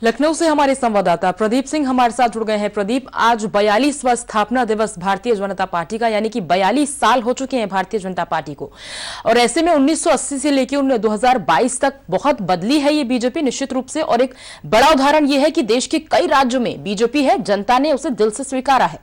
लखनऊ से हमारे संवाददाता प्रदीप सिंह हमारे साथ जुड़ गए हैं। प्रदीप, आज 42वां स्थापना दिवस भारतीय जनता पार्टी का, यानी कि 42 साल हो चुके हैं भारतीय जनता पार्टी को, और ऐसे में 1980 से लेकर 2022 तक बहुत बदली है ये बीजेपी निश्चित रूप से। और एक बड़ा उदाहरण ये है कि देश के कई राज्यों में बीजेपी है, जनता ने उसे दिल से स्वीकारा है।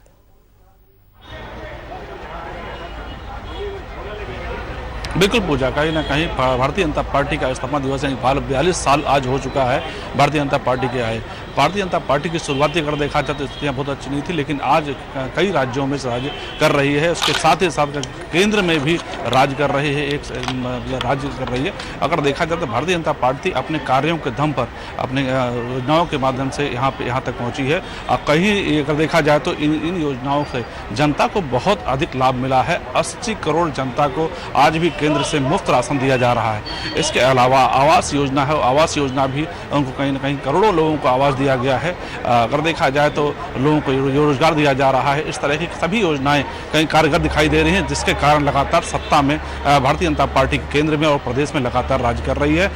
बिल्कुल पूजा, कहीं ना कहीं भारतीय जनता पार्टी का स्थापना दिवस यानी 42 साल आज हो चुका है भारतीय जनता पार्टी के आए। भारतीय जनता पार्टी की शुरुआती अगर देखा जाए तो स्थितियाँ बहुत अच्छी नहीं थी, लेकिन आज कई राज्यों में राज कर रही है। उसके साथ ही साथ केंद्र में भी राज कर रही है, एक राज्य कर रही है। अगर देखा जाए तो भारतीय जनता पार्टी अपने कार्यों के दम पर, अपने योजनाओं के माध्यम से यहाँ तक पहुँची है। कहीं अगर देखा जाए तो इन योजनाओं से जनता को बहुत अधिक लाभ मिला है। 80 करोड़ जनता को आज भी केंद्र से मुफ्त राशन दिया जा रहा है। इसके अलावा आवास योजना है, आवास योजना भी उनको कहीं ना कहीं करोड़ों लोगों को आवास दिया गया है। अगर देखा जाए तो लोगों को रोजगार दिया जा रहा है। इस तरह की सभी योजनाएं कहीं कारगर दिखाई दे रही हैं, जिसके कारण लगातार सत्ता में भारतीय जनता पार्टी केंद्र में और प्रदेश में लगातार राज कर रही है।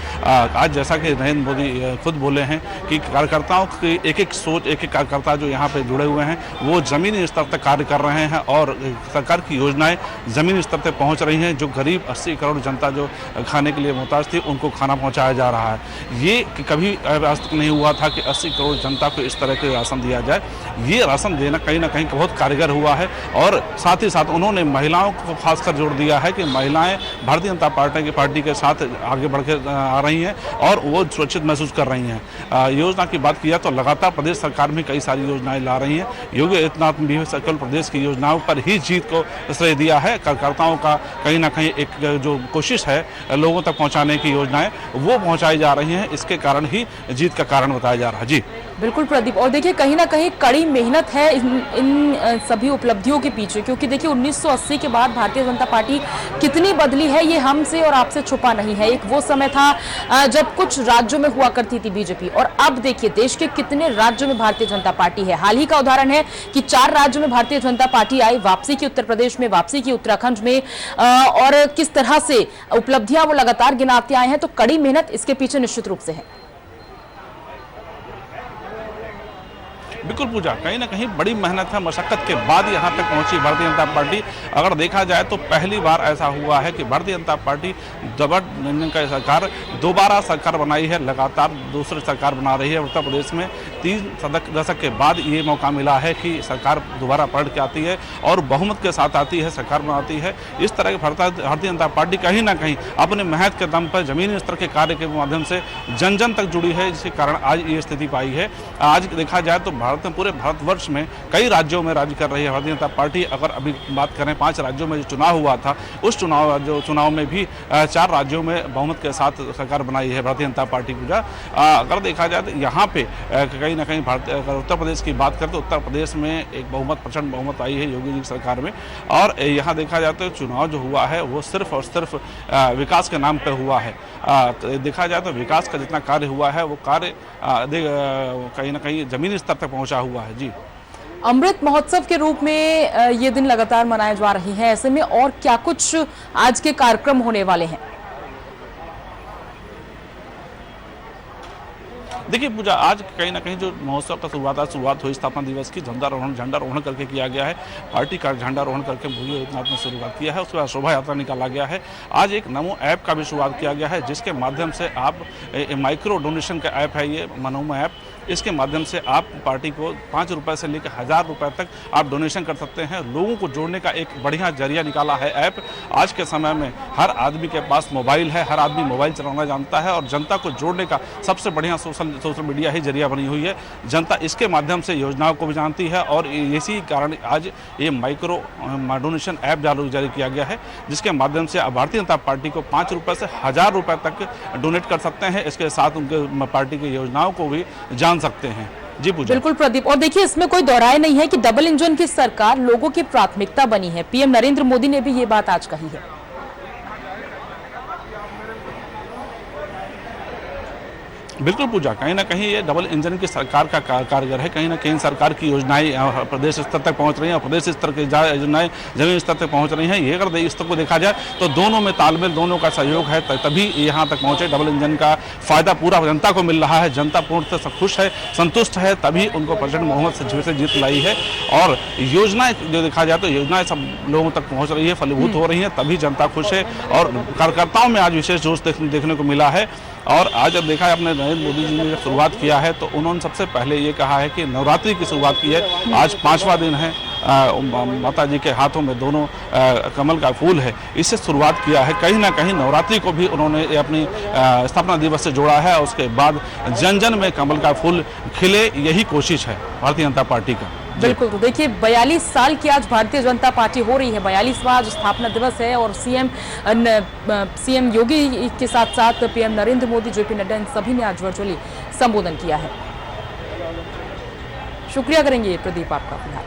आज जैसा कि नरेंद्र मोदी खुद बोले हैं कि कार्यकर्ताओं की एक सोच, एक कार्यकर्ता जो यहाँ पे जुड़े हुए हैं वो जमीनी स्तर तक कार्य कर रहे हैं और सरकार की योजनाएं जमीनी स्तर तक पहुँच रही हैं। जो गरीब 80 करोड़ जनता जो खाने के लिए मोहताज थी, उनको खाना पहुंचाया जा रहा है। ये कभी आज तक नहीं हुआ था कि 80 करोड़ जनता को इस तरह के राशन दिया जाए। ये राशन देना कहीं ना कहीं बहुत कारगर हुआ है। और साथ ही साथ उन्होंने महिलाओं को खासकर जोड़ दिया है कि महिलाएं भारतीय जनता पार्टी के साथ आगे बढ़ के आ रही हैं और वो सुरक्षित महसूस कर रही हैं। योजना की बात किया तो लगातार प्रदेश सरकार में कई सारी योजनाएं ला रही हैं। योगी आदित्यनाथ भी सकल प्रदेश की योजनाओं पर ही जीत को श्रेय दिया है। कार्यकर्ताओं का कहीं ना कहीं एक जो कोशिश है लोगों तक पहुंचाने की योजनाएं वो पहुंचाई जा रही हैं, इसके कारण ही जीत का कारण बताया जा रहा है। जी बिल्कुल प्रदीप, और देखिए कहीं ना कहीं कड़ी मेहनत है इन सभी उपलब्धियों के पीछे, क्योंकि देखिए 1980 के बाद भारतीय जनता पार्टी कितनी बदली है ये हमसे और आपसे छुपा नहीं है। एक वो समय था जब कुछ राज्यों में हुआ करती थी बीजेपी, और अब देखिए देश के कितने राज्यों में भारतीय जनता पार्टी है। हाल ही का उदाहरण है कि 4 राज्यों में भारतीय जनता पार्टी आई, वापसी की उत्तर प्रदेश में, वापसी की उत्तराखंड में, और किस तरह से उपलब्धियां वो लगातार गिनाते आए हैं। तो कड़ी मेहनत इसके पीछे निश्चित रूप से है। बिल्कुल पूजा, कहीं ना कहीं बड़ी मेहनत है, मशक्कत के बाद यहाँ तक पहुँची भारतीय जनता पार्टी। अगर देखा जाए तो पहली बार ऐसा हुआ है कि भारतीय जनता पार्टी गठबंधन का सरकार दोबारा सरकार बनाई है, लगातार दूसरी सरकार बना रही है। उत्तर प्रदेश में 3 दशक के बाद ये मौका मिला है कि सरकार दोबारा पलट के आती है और बहुमत के साथ आती है, सरकार बनाती है। इस तरह के भारतीय जनता पार्टी कहीं ना कहीं अपने मेहनत के दम पर जमीनी स्तर के कार्य के माध्यम से जन जन तक जुड़ी है, जिसके कारण आज ये स्थिति पाई है। आज देखा जाए तो पूरे भारतवर्ष में कई राज्यों में राज्य कर रही है भारतीय जनता पार्टी। अगर अभी बात करें 5 राज्यों में जो चुनाव हुआ था, उस चुनाव में भी 4 राज्यों में बहुमत के साथ सरकार बनाई है भारतीय जनता पार्टी पूजा। अगर देखा जाए तो यहाँ पे कहीं ना कहीं अगर उत्तर प्रदेश की बात करें तो उत्तर प्रदेश में एक प्रचंड बहुमत आई है योगी जी की सरकार में। और यहाँ देखा जाए तो चुनाव जो हुआ है वो सिर्फ और सिर्फ विकास के नाम पर हुआ है। देखा जाए तो विकास का जितना कार्य हुआ है वो कार्य कहीं ना कहीं जमीनी स्तर तक पहुंचा हुआ है। जी, अमृत महोत्सव के रूप में ये दिन लगातार मनाए जा रहे हैं, ऐसे में और क्या कुछ आज के कार्यक्रम होने वाले हैं? देखिए पूजा, आज कहीं ना कहीं जो महोत्सव का शुरुआत हुई स्थापना दिवस की झंडारोहण करके किया गया है। पार्टी का झंडारोहण करके योगी आदित्यनाथ ने शुरुआत किया है। उसके बाद शोभा यात्रा निकाला गया है। आज एक नमो ऐप का भी शुरुआत किया गया है, जिसके माध्यम से आप माइक्रो डोनेशन का ऐप है ये मनोमा ऐप। इसके माध्यम से आप पार्टी को 5 रुपये से लेकर 1000 रुपये तक आप डोनेशन कर सकते हैं। लोगों को जोड़ने का एक बढ़िया जरिया निकाला है ऐप। आज के समय में हर आदमी के पास मोबाइल है, हर आदमी मोबाइल चलाना जानता है और जनता को जोड़ने का सबसे बढ़िया सोशल मीडिया ही जरिया बनी हुई है। जनता इसके माध्यम से योजनाओं को भी जानती है और इसी कारण आज ये माइक्रो डोनेशन ऐप जारी किया गया है, जिसके माध्यम से भारतीय जनता पार्टी को 5 रुपये से 1000 रुपये तक डोनेट कर सकते हैं। इसके साथ उनके पार्टी की योजनाओं को भी जान सकते हैं। जी पूजा। बिल्कुल प्रदीप, और देखिए इसमें कोई दोहराए नहीं है कि डबल इंजन की सरकार लोगों की प्राथमिकता बनी है। पीएम नरेंद्र मोदी ने भी ये बात आज कही है। बिल्कुल पूजा, कहीं ना कहीं ये डबल इंजन की सरकार का कारगर है। कहीं ना कहीं सरकार की योजनाएं प्रदेश स्तर तक पहुंच रही हैं और प्रदेश स्तर की योजनाएं जमीन स्तर तक पहुंच रही हैं। ये अगर इस तक को देखा जाए तो दोनों में तालमेल, दोनों का सहयोग है, तभी यहाँ तक पहुंचे। डबल इंजन का फायदा पूरा जनता को मिल रहा है, जनता पूर्णतः खुश है, संतुष्ट है, तभी उनको प्रेसिडेंट मोहम्मद से जीत लाई है। और योजनाएं जो देखा जाए तो योजनाएं सब लोगों तक पहुंच रही है, फलीभूत हो रही है, तभी जनता खुश है। और कार्यकर्ताओं में आज विशेष जोश देखने को मिला है। और आज जब देखा है अपने नरेंद्र मोदी जी ने जब शुरुआत किया है तो उन्होंने सबसे पहले ये कहा है कि नवरात्रि की शुरुआत की है। आज 5वां दिन है, माता जी के हाथों में दोनों कमल का फूल है, इससे शुरुआत किया है। कहीं ना कहीं नवरात्रि को भी उन्होंने अपनी स्थापना दिवस से जोड़ा है और उसके बाद जन जन में कमल का फूल खिले, यही कोशिश है भारतीय जनता पार्टी का। बिल्कुल, तो देखिए 42 साल की आज भारतीय जनता पार्टी हो रही है, 42वां आज स्थापना दिवस है और सीएम योगी के साथ साथ पीएम नरेंद्र मोदी, जेपी नड्डा, इन सभी ने आज वर्चुअली संबोधन किया है। शुक्रिया करेंगे प्रदीप आपका फिलहाल।